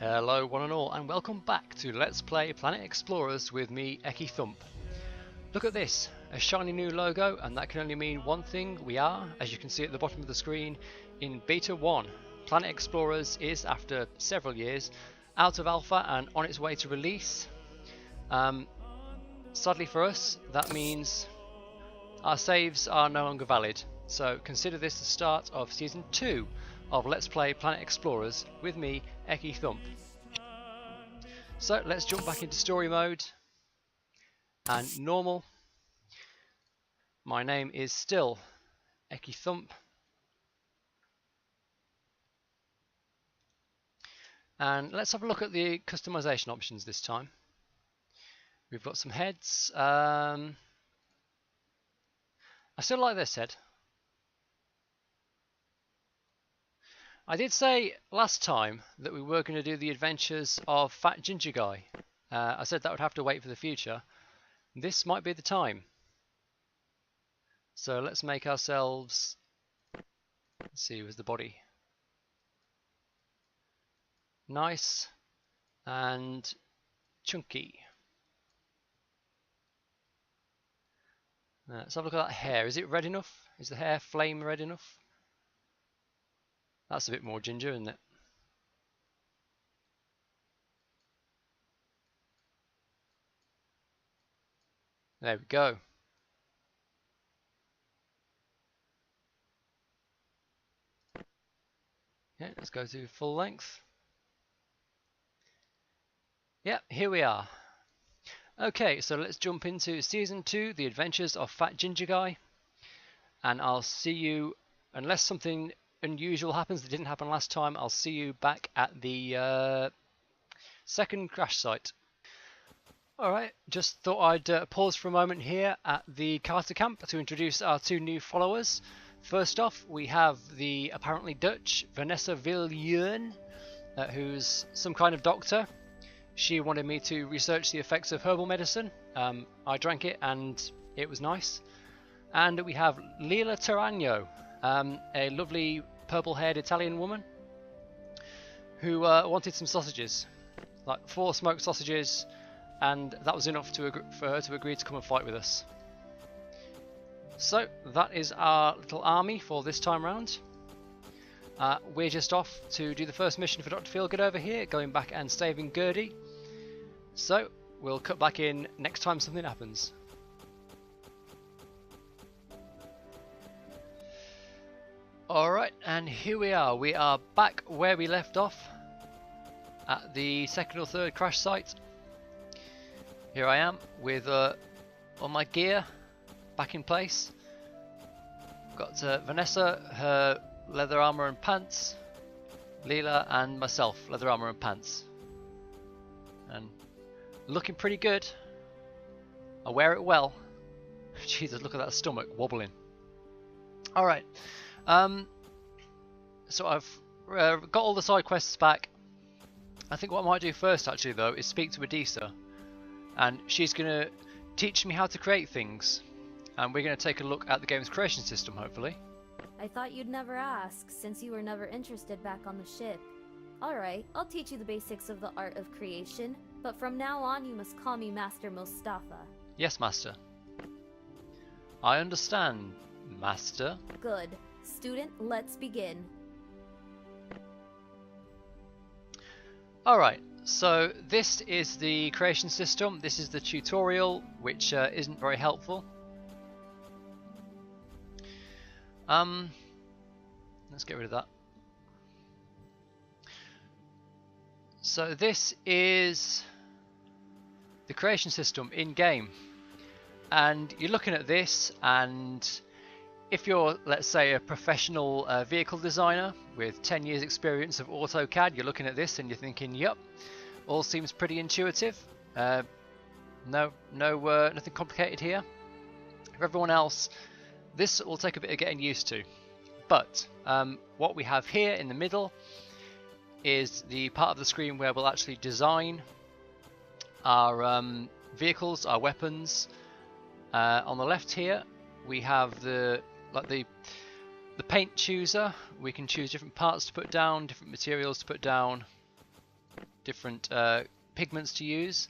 Hello one and all, and welcome back to Let's Play Planet Explorers with me, EkkiThump. Look at this, a shiny new logo, and that can only mean one thing. We are, as you can see at the bottom of the screen, in Beta 1. Planet Explorers is, after several years, out of Alpha and on its way to release. Sadly for us, that means our saves are no longer valid, so consider this the start of Season 2 of Let's Play Planet Explorers with me, EkkiThump. So let's jump back into story mode and normal. My name is still EkkiThump, and let's have a look at the customization options this time. We've got some heads. I still like this head. I did say last time that we were going to do the adventures of Fat Ginger Guy. I said that would have to wait for the future. This might be the time. So let's make ourselves, let's see, where's the body? Nice and chunky. Let's have a look at that hair. Is it red enough? Is the hair flame red enough? That's a bit more ginger, isn't it? There we go. Yeah, let's go to full length. Yeah, here we are. Okay, so let's jump into Season 2, The Adventures of Fat Ginger Guy. And I'll see you, unless something unusual happens that didn't happen last time, I'll see you back at the second crash site. Alright, just thought I'd pause for a moment here at the Carter camp to introduce our two new followers. First off, we have the apparently Dutch Vanessa Viljoen, who's some kind of doctor. She wanted me to research the effects of herbal medicine. I drank it and it was nice. And we have Lila Tarano, a lovely purple-haired Italian woman who wanted some sausages, like 4 smoked sausages, and that was enough for her to agree to come and fight with us. So that is our little army for this time round. We're just off to do the first mission for Dr. Feelgood over here, going back and saving Gertie. So we'll cut back in next time something happens. Alright, and here we are. We are back where we left off at the second or third crash site. Here I am with all my gear back in place. Got Vanessa, her leather armor and pants, Leela and myself, leather armor and pants, and looking pretty good. I wear it well. Jesus, look at that stomach wobbling. Alright, so I've got all the side quests back. I think what I might do first actually though is speak to Adisa, and she's going to teach me how to create things, and we're going to take a look at the game's creation system hopefully. I thought you'd never ask, since you were never interested back on the ship. Alright, I'll teach you the basics of the art of creation, but from now on you must call me Master Mostafa. Yes, Master. I understand, Master. Good. Student, let's begin. Alright, so this is the creation system. This is the tutorial, which isn't very helpful. Let's get rid of that. So this is the creation system in game, and you're looking at this, and if you're, let's say, a professional vehicle designer with 10 years experience of AutoCAD, you're looking at this and you're thinking, yep, all seems pretty intuitive. Nothing complicated here. For everyone else, this will take a bit of getting used to. But what we have here in the middle is the part of the screen where we'll actually design our vehicles, our weapons. On the left here we have the paint chooser. We can choose different parts to put down, different materials to put down. different pigments to use.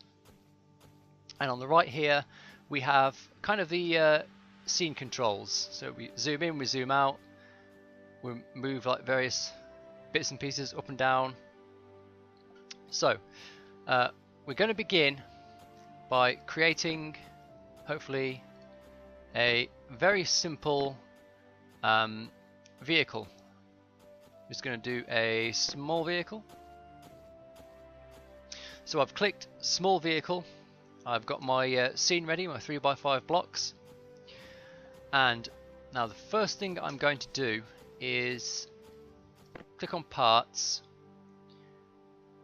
And on the right here we have kind of the scene controls. So we zoom in, we zoom out, we move like various bits and pieces up and down. So we're going to begin by creating, hopefully, a very simple vehicle. I'm just going to do a small vehicle. So I've clicked small vehicle. I've got my scene ready, my 3x5 blocks. And now the first thing I'm going to do is click on parts.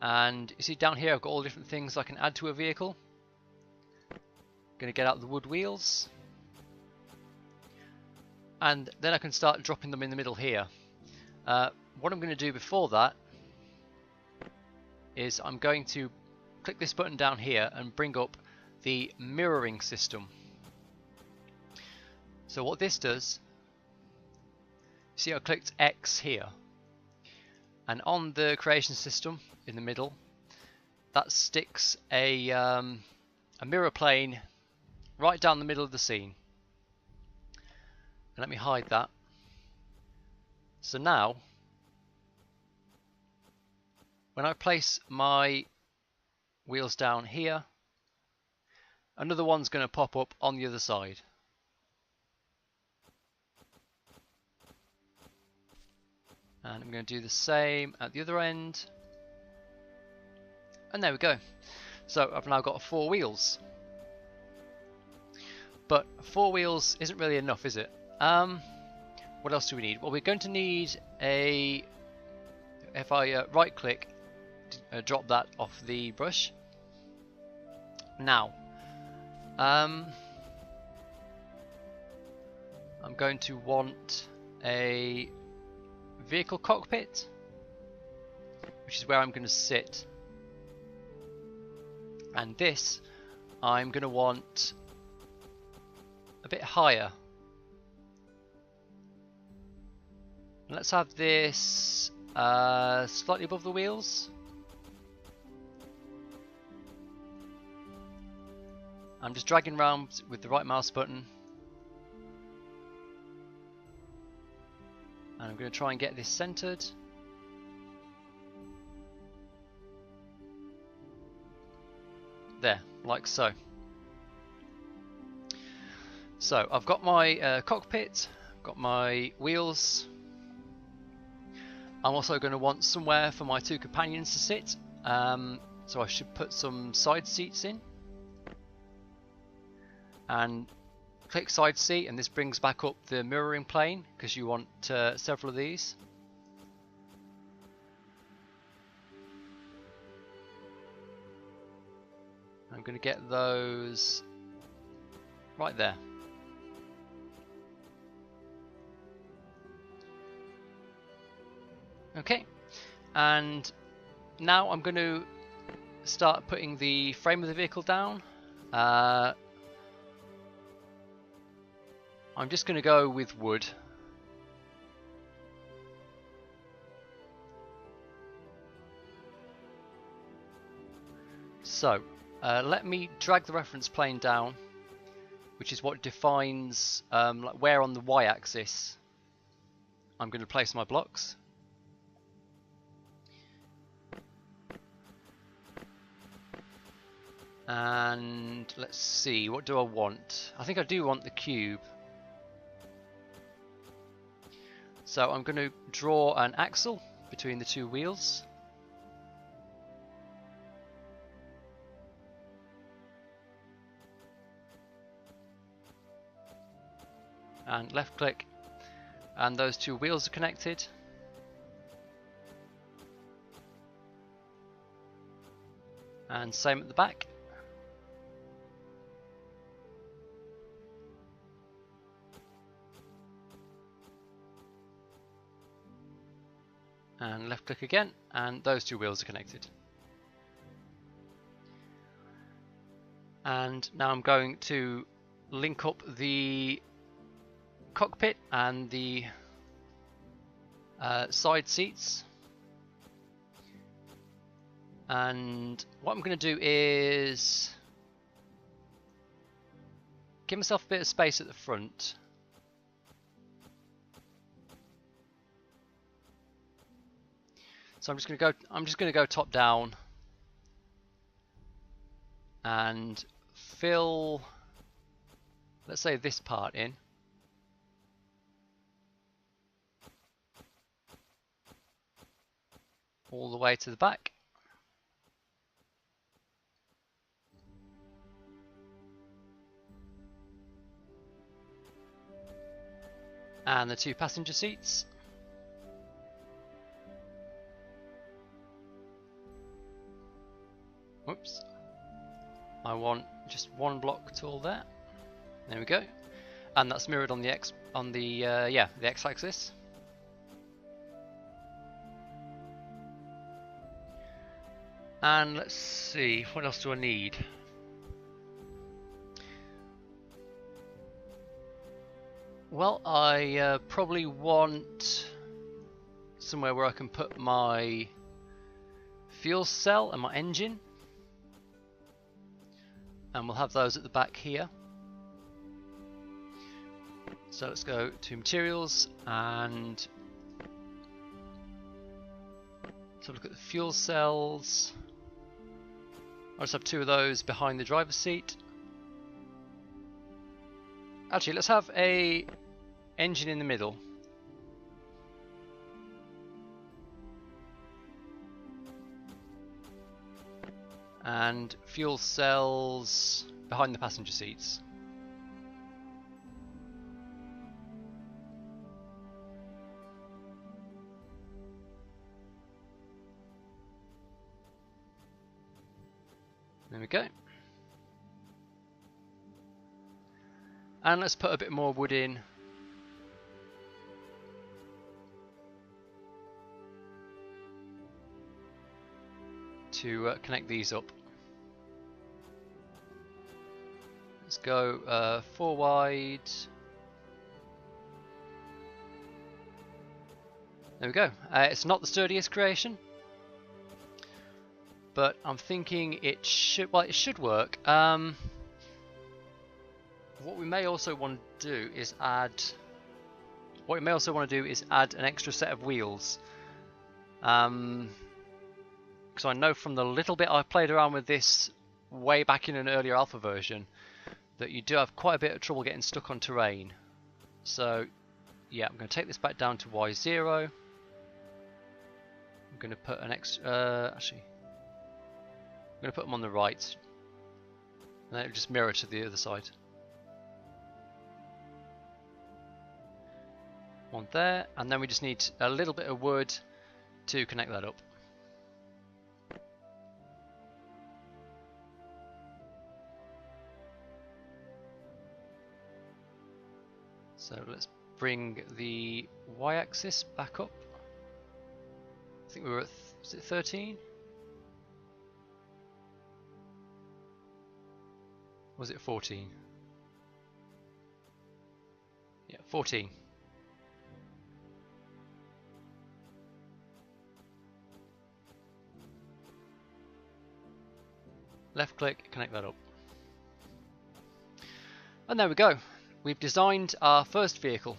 And you see down here I've got all different things I can add to a vehicle. Going to get out the wood wheels. And then I can start dropping them in the middle here. What I'm going to do before that is I'm going to click this button down here and bring up the mirroring system. So what this does, see I clicked X here, and on the creation system in the middle, that sticks a mirror plane right down the middle of the scene. And let me hide that. So now, when I place my wheels down here, another one's going to pop up on the other side. And I'm going to do the same at the other end. And there we go. So I've now got 4 wheels. But 4 wheels isn't really enough, is it? What else do we need? Well, we're going to need a... If I right click, drop that off the brush. Now, I'm going to want a vehicle cockpit, which is where I'm going to sit. And this I'm going to want a bit higher. Let's have this slightly above the wheels. I'm just dragging around with the right mouse button. And I'm going to try and get this centered. There, like so. So I've got my cockpit, I've got my wheels. I'm also going to want somewhere for my 2 companions to sit, so I should put some side seats in. And click side seat, and this brings back up the mirroring plane because you want several of these. I'm going to get those right there. Okay, and now I'm going to start putting the frame of the vehicle down. I'm just going to go with wood. So let me drag the reference plane down, which is what defines like where on the y-axis I'm going to place my blocks. And let's see, what do I want? I think I do want the cube. So I'm going to draw an axle between the 2 wheels. And left click, and those 2 wheels are connected. And same at the back. And left click again, and those 2 wheels are connected. And now I'm going to link up the cockpit and the side seats. And what I'm going to do is give myself a bit of space at the front. So I'm just going to go top down and fill, let's say, this part in. All the way to the back. And the 2 passenger seats. Whoops. I want just 1 block tall there. There we go. And that's mirrored on the the x-axis. And let's see, what else do I need? Well, I probably want somewhere where I can put my fuel cell and my engine. And we'll have those at the back here. So let's go to materials and so look at the fuel cells. I'll just have 2 of those behind the driver's seat. Actually, let's have a engine in the middle. And fuel cells behind the passenger seats. There we go. And let's put a bit more wood in. To connect these up. Let's go 4 wide. There we go. It's not the sturdiest creation, but I'm thinking it should. Well, it should work. What we may also want to do is add. What we may also want to do is add an extra set of wheels. Because I know from the little bit I've played around with this way back in an earlier alpha version that you do have quite a bit of trouble getting stuck on terrain. So yeah, I'm going to take this back down to Y0. I'm going to put an extra, actually, I'm going to put them on the right, and then it'll just mirror to the other side. One there, and then we just need a little bit of wood to connect that up. So let's bring the y-axis back up. I think we were at, was it 13? Was it 14? Yeah, 14. Left click, connect that up. And there we go. We've designed our first vehicle.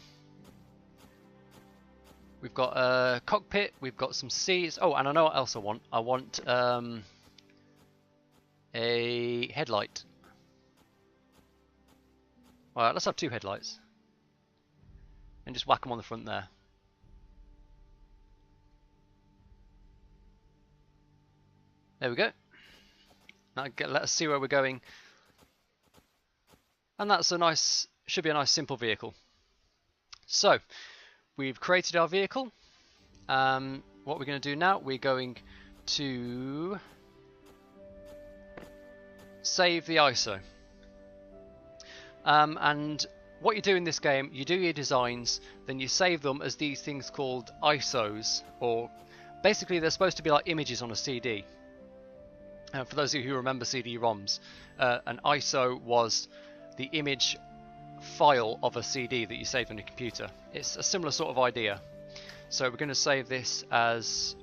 We've got a cockpit, we've got some seats. Oh, and I know what else I want. I want a headlight. Alright, let's have 2 headlights. And just whack them on the front there. There we go. Now let us see where we're going. And that's a nice, should be a nice simple vehicle. So, we've created our vehicle. What we're going to do now, we're going to save the ISO. And what you do in this game, you do your designs, then you save them as these things called ISOs, or basically they're supposed to be like images on a CD. For those of you who remember CD-ROMs, an ISO was the image file of a CD that you saved on your computer. It's a similar sort of idea. So we're going to save this as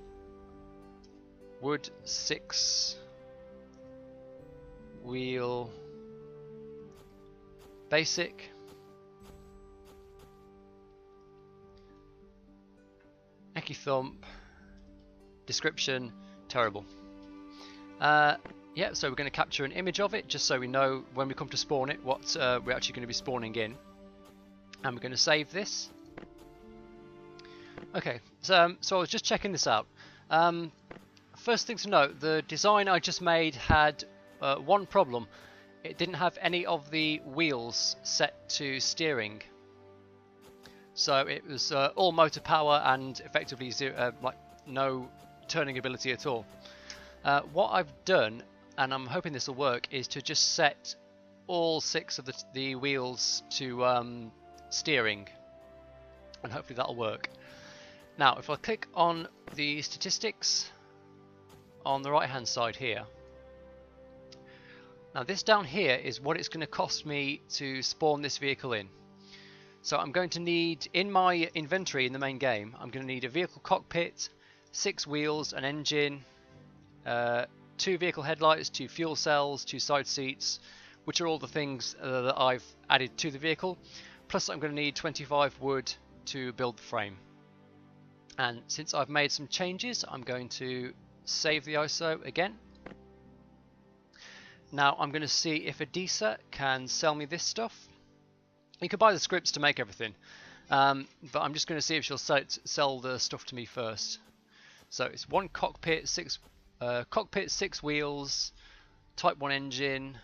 wood 6 wheel basic. EkkiThump. Description terrible. Yeah, so we're going to capture an image of it just so we know when we come to spawn it what we're actually going to be spawning in. And we're going to save this. Okay, so I was just checking this out. First thing to note, the design I just made had one problem. It didn't have any of the wheels set to steering. So it was all motor power and effectively zero, like no turning ability at all. What I've done, and I'm hoping this will work, is to just set all 6 of the wheels to steering, and hopefully that'll work. Now if I click on the statistics on the right hand side here, now this down here is what it's going to cost me to spawn this vehicle in. So I'm going to need, in my inventory in the main game, I'm going to need a vehicle cockpit, 6 wheels, an engine, 2 vehicle headlights, 2 fuel cells, 2 side seats, which are all the things that I've added to the vehicle. Plus I'm going to need 25 wood to build the frame. And since I've made some changes, I'm going to save the ISO again. Now I'm going to see if Adisa can sell me this stuff. You can buy the scripts to make everything, but I'm just going to see if she'll sell the stuff to me first. So it's 1 cockpit, 6 wheels, Type 1 engine,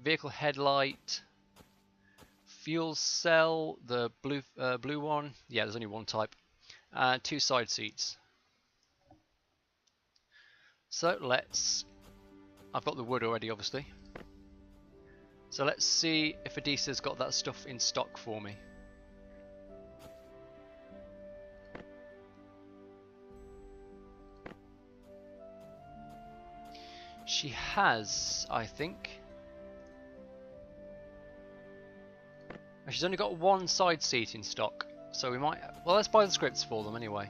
vehicle headlight, fuel cell, the blue one. Yeah, there's only 1 type. 2 side seats. So I've got the wood already, obviously. So let's see if Adisa's got that stuff in stock for me. She has, I think. She's only got 1 side seat in stock, so we might. Well, let's buy the scripts for them anyway.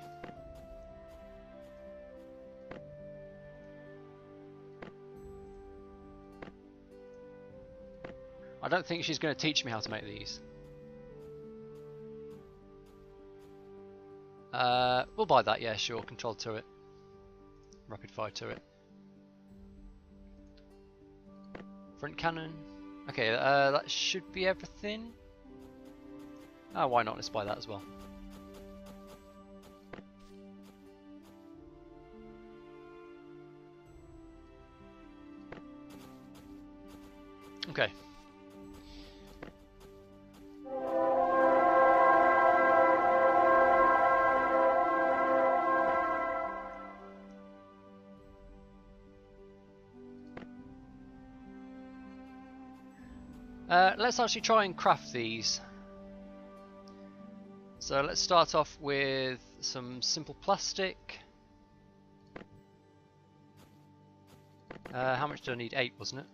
I don't think she's going to teach me how to make these. We'll buy that, yeah, sure. Control turret. Rapid fire turret. Front cannon. Okay, that should be everything. Oh, why not? Let's buy that as well. Okay. Let's actually try and craft these. So let's start off with some simple plastic. How much do I need? 8, wasn't it?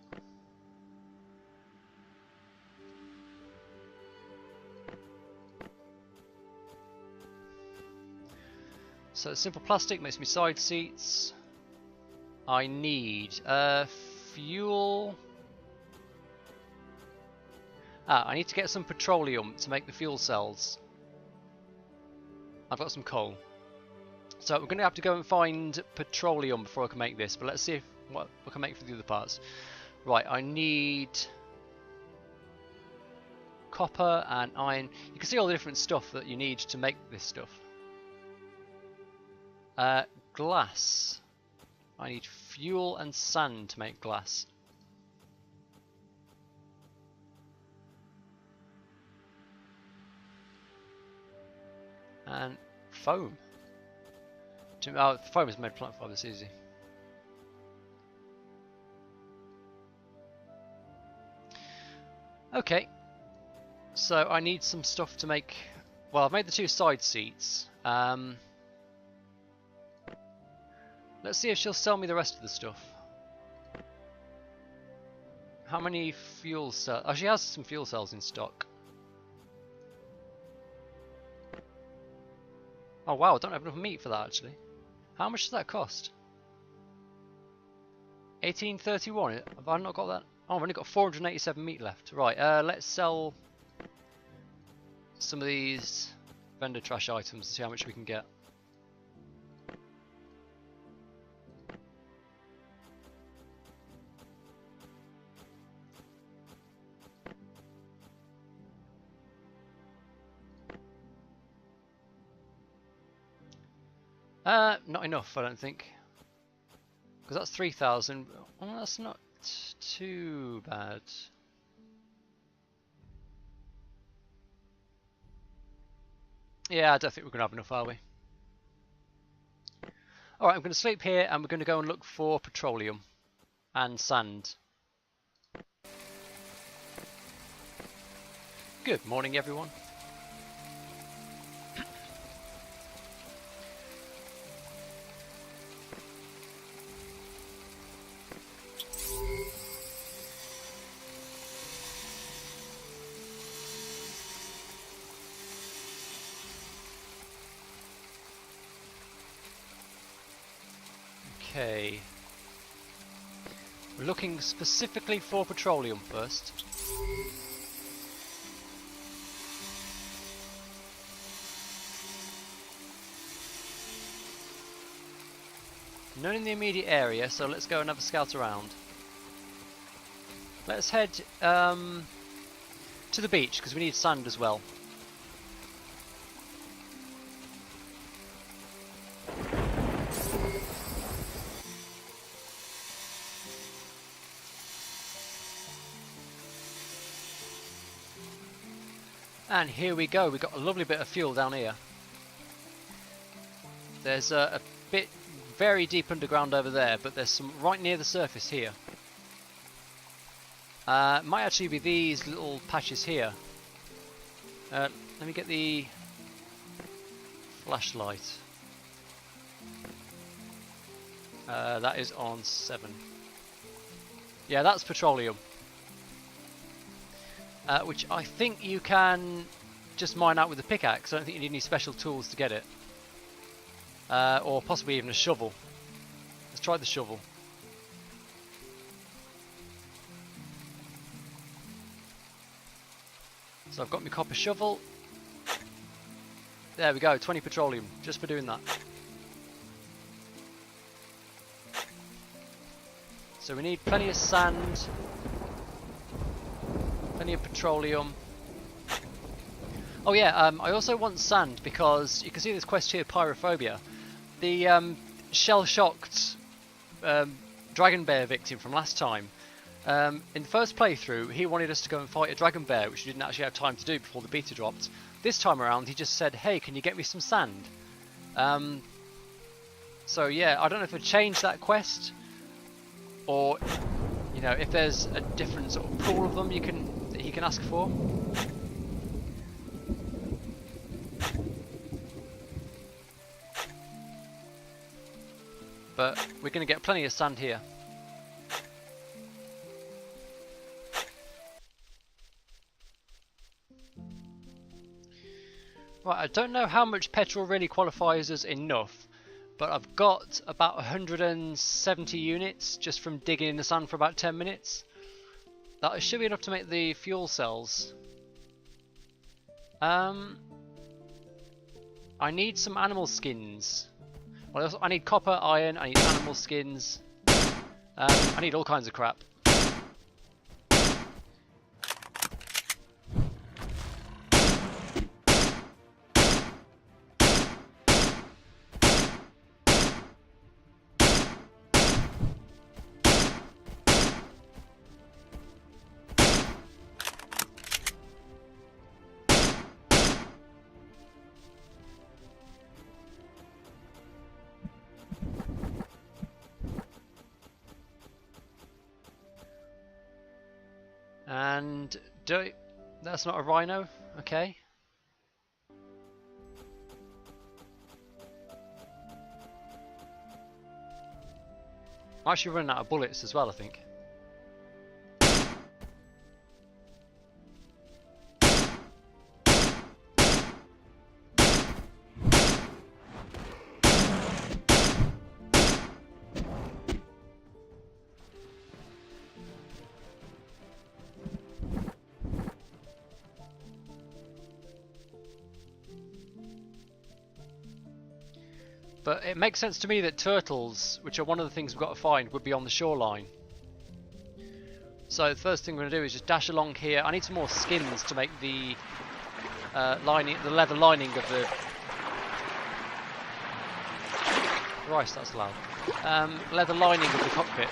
So simple plastic makes me side seats. I need fuel. I need to get some petroleum to make the fuel cells. I've got some coal. So we're going to have to go and find petroleum before I can make this, but let's see what I can make for the other parts. Right, I need copper and iron. You can see all the different stuff that you need to make this stuff. Glass. I need fuel and sand to make glass. And foam. Oh, foam is made plant fibre, that's easy. Okay, so I need some stuff to make. Well, I've made the 2 side seats. Let's see if she'll sell me the rest of the stuff. How many fuel cells? Oh, she has some fuel cells in stock. Oh wow, I don't have enough meat for that actually. How much does that cost? 1831. Have I not got that? Oh, I've only got 487 meat left. Right, let's sell some of these vendor trash items and see how much we can get. Not enough, I don't think. Because that's 3,000. Well, that's not too bad. Yeah, I don't think we're going to have enough, are we? Alright, I'm going to sleep here and we're going to go and look for petroleum and sand. Good morning, everyone. Okay. We're looking specifically for petroleum first. None in the immediate area, so let's go and have a scout around. Let's head to the beach because we need sand as well. And here we go, we've got a lovely bit of fuel down here. There's a bit very deep underground over there, but there's some right near the surface here. Might actually be these little patches here. Let me get the flashlight. That is on 7. Yeah, that's petroleum. Which I think you can just mine out with a pickaxe. I don't think you need any special tools to get it. Or possibly even a shovel. Let's try the shovel. So I've got my copper shovel. There we go, 20 petroleum, just for doing that. So we need plenty of sand. Plenty of petroleum. Oh yeah, I also want sand because you can see this quest here, Pyrophobia. The shell-shocked dragon bear victim from last time. In the first playthrough, he wanted us to go and fight a dragon bear, which we didn't actually have time to do before the beta dropped. This time around, he just said, "Hey, can you get me some sand?" So yeah, I don't know if I've changed that quest, or you know, if there's a different sort of pool of them that he can ask for. But we're going to get plenty of sand here. Right, I don't know how much petrol really qualifies as enough, but I've got about 170 units just from digging in the sand for about 10 minutes. That should be enough to make the fuel cells. I need some animal skins. Well, I need copper, iron, I need animal skins. I need all kinds of crap. And that's not a rhino, okay. I'm actually running out of bullets as well, I think. But it makes sense to me that turtles, which are one of the things we've got to find, would be on the shoreline. So the first thing we're going to do is just dash along here. I need some more skins to make the lining, the leather lining of the... Christ, that's loud. Leather lining of the cockpit.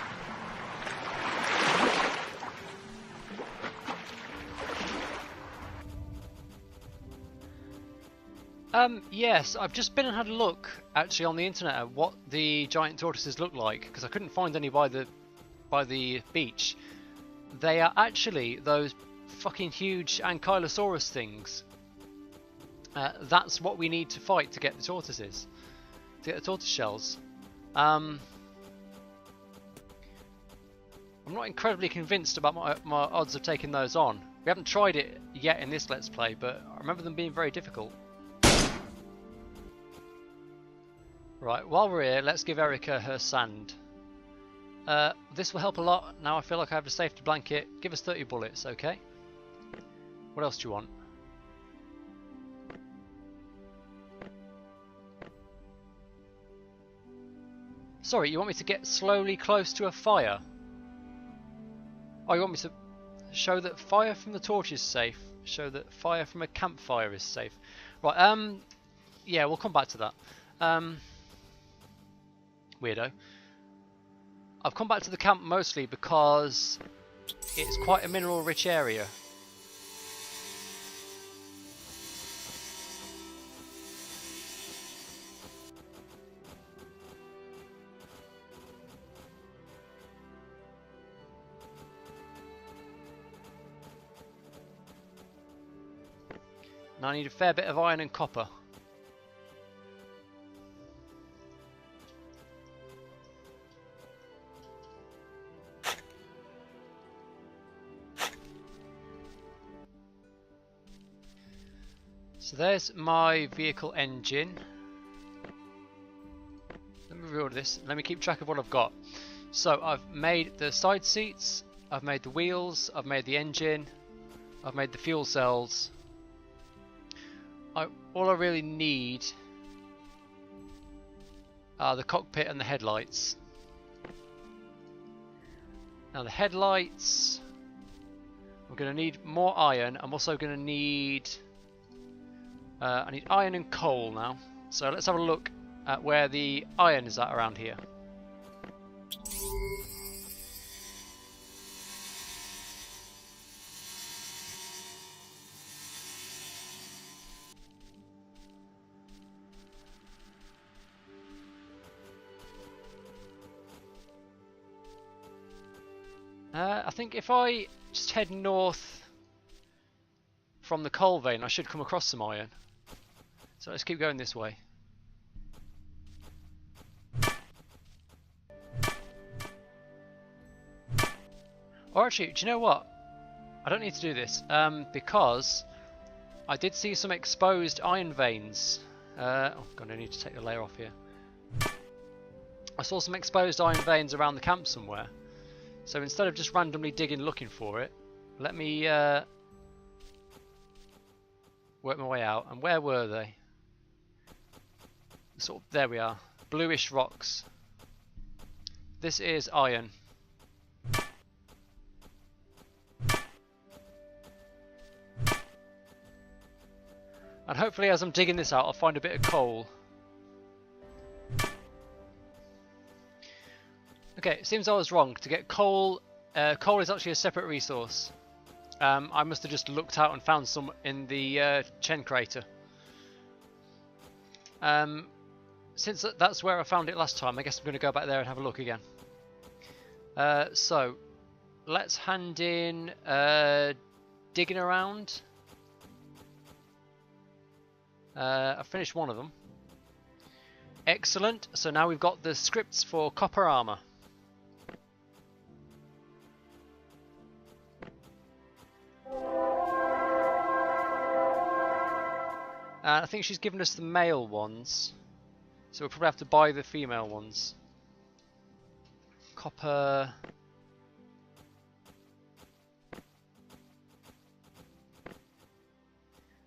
Yes, I've just been and had a look actually on the internet at what the giant tortoises look like, because I couldn't find any by the beach. They are actually those fucking huge ankylosaurus things. That's what we need to fight to get the tortoises, to get the tortoise shells. I'm not incredibly convinced about my odds of taking those on. We haven't tried it yet in this Let's Play, but I remember them being very difficult. Right, while we're here, let's give Erica her sand. This will help a lot. Now I feel like I have a safety blanket. Give us 30 bullets, okay? What else do you want? Sorry, you want me to get slowly close to a fire? Oh, you want me to show that fire from the torch is safe? Show that fire from a campfire is safe? Right, yeah, we'll come back to that. Weirdo. I've come back to the camp mostly because it's quite a mineral rich area. Now I need a fair bit of iron and copper. So there's my vehicle engine. Let me reorder this. Let me keep track of what I've got. So I've made the side seats, I've made the wheels, I've made the engine, I've made the fuel cells. All I really need are the cockpit and the headlights. Now the headlights, I'm going to need more iron. I'm also going to need... I need iron and coal now. So let's have a look at where the iron is at around here. I think if I just head north from the coal vein, I should come across some iron. So let's keep going this way. Or actually, do you know what? I don't need to do this because I did see some exposed iron veins. Oh god, I need to take the layer off here. I saw some exposed iron veins around the camp somewhere. So instead of just randomly digging looking for it, let me work my way out. And where were they? Sort of, there we are. Bluish rocks. This is iron. And hopefully as I'm digging this out, I'll find a bit of coal. Okay, it seems I was wrong. To get coal, coal is actually a separate resource. I must have just looked out and found some in the Chen crater. Since that's where I found it last time, I guess I'm going to go back there and have a look again. So, let's hand in digging around. I've finished one of them. Excellent. So now we've got the scripts for copper armor. I think she's given us the male ones, so we'll probably have to buy the female ones. Copper.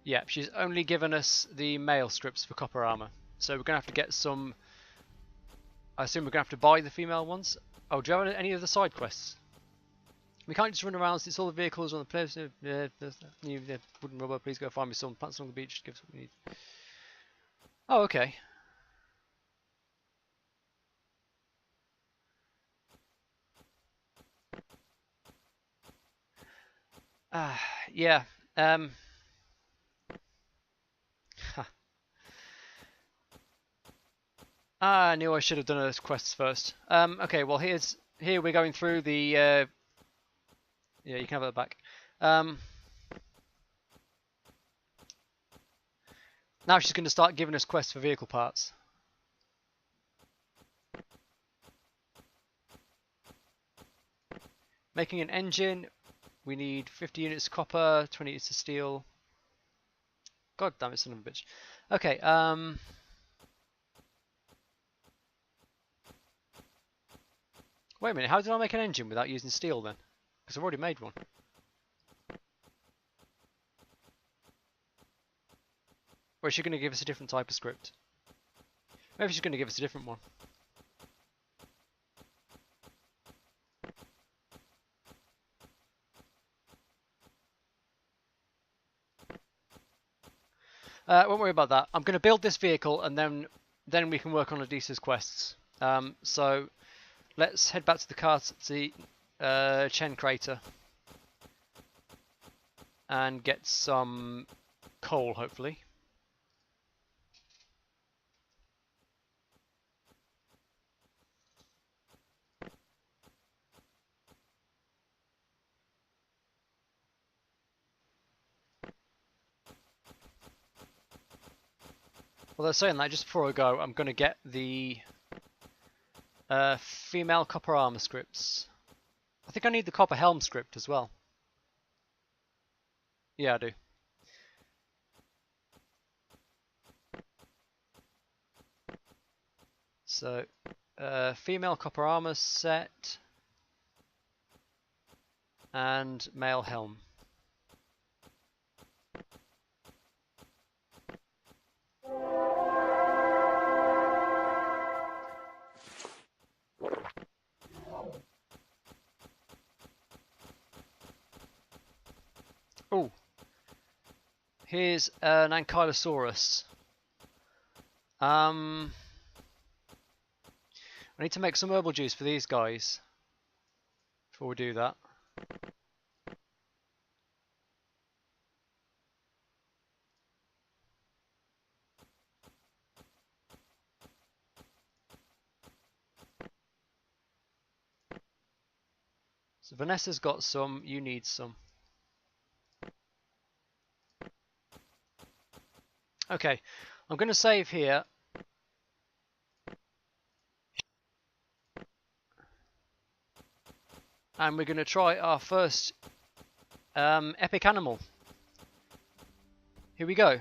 Yeah, she's only given us the male scripts for copper armor, so we're going to have to get some I assume we're going to have to buy the female ones. Oh, do you have any of the side quests? We can't just run around since all the vehicles on the place. Wooden rubber, please go find me some plants along the beach. Give us what we need. Oh, okay. Yeah. I knew I should have done those quests first. Okay, well here we're going through the yeah, you can have it back. Now she's going to start giving us quests for vehicle parts. Making an engine, we need 50 units of copper, 20 units of steel. God damn it, son of a bitch. Okay, wait a minute, how did I make an engine without using steel then? Because I've already made one. Or is she going to give us a different type of script? Maybe she's going to give us a different one. Won't worry about that. I'm going to build this vehicle and then we can work on Adisa's quests. So let's head back to the Chen crater and get some coal, hopefully. Well, they're saying that just before I go, I'm going to get the female copper armor scripts. I think I need the copper helm script as well. Yeah, I do. So, female copper armor set and male helm. Oh, here's an Ankylosaurus. I need to make some herbal juice for these guys before we do that. So Vanessa's got some, you need some. Okay, I'm going to save here. And we're going to try our first epic animal. Here we go.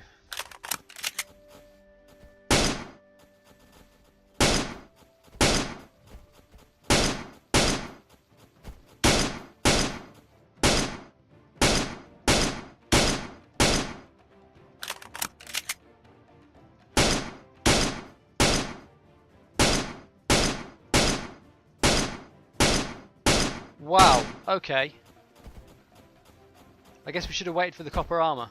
Wow, okay. I guess we should have waited for the copper armor.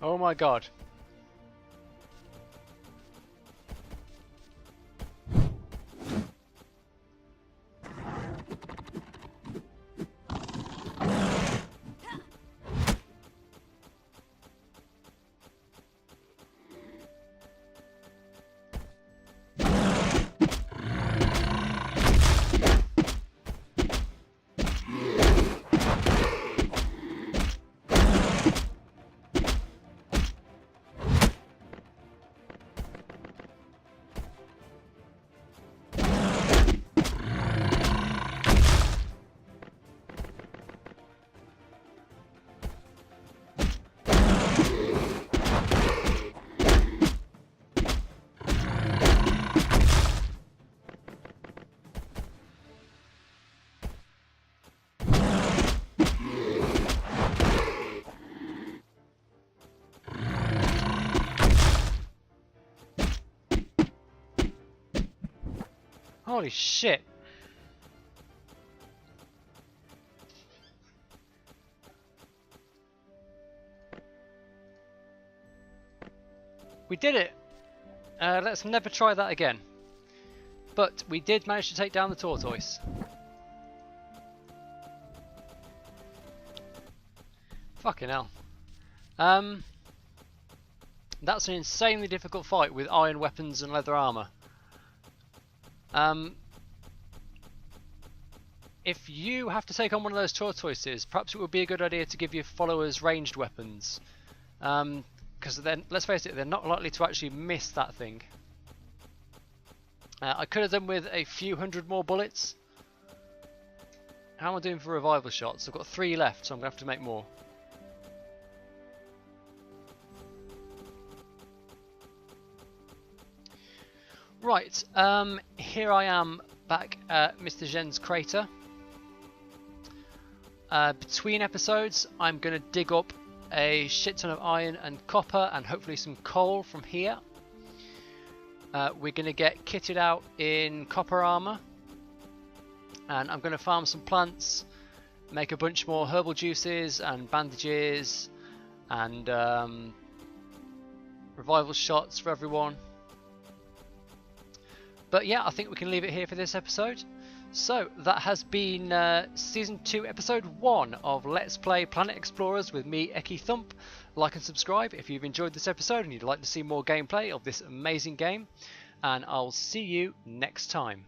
Oh my god. Holy shit. We did it. Let's never try that again. But we did manage to take down the tortoise. Fucking hell. That's an insanely difficult fight with iron weapons and leather armor. If you have to take on one of those tortoises, perhaps it would be a good idea to give your followers ranged weapons. Because then, let's face it, they're not likely to actually miss that thing. I could have done with a few hundred more bullets. How am I doing for revival shots? I've got 3 left, so I'm going to have to make more. Right, here I am back at Mr. Zhen's crater. Between episodes, I'm going to dig up a shit ton of iron and copper and hopefully some coal from here. We're going to get kitted out in copper armor, and I'm going to farm some plants, make a bunch more herbal juices and bandages and revival shots for everyone. But yeah, I think we can leave it here for this episode. So that has been Season 2 Episode 1 of Let's Play Planet Explorers with me, EkkiThump. Like and subscribe if you've enjoyed this episode and you'd like to see more gameplay of this amazing game. And I'll see you next time.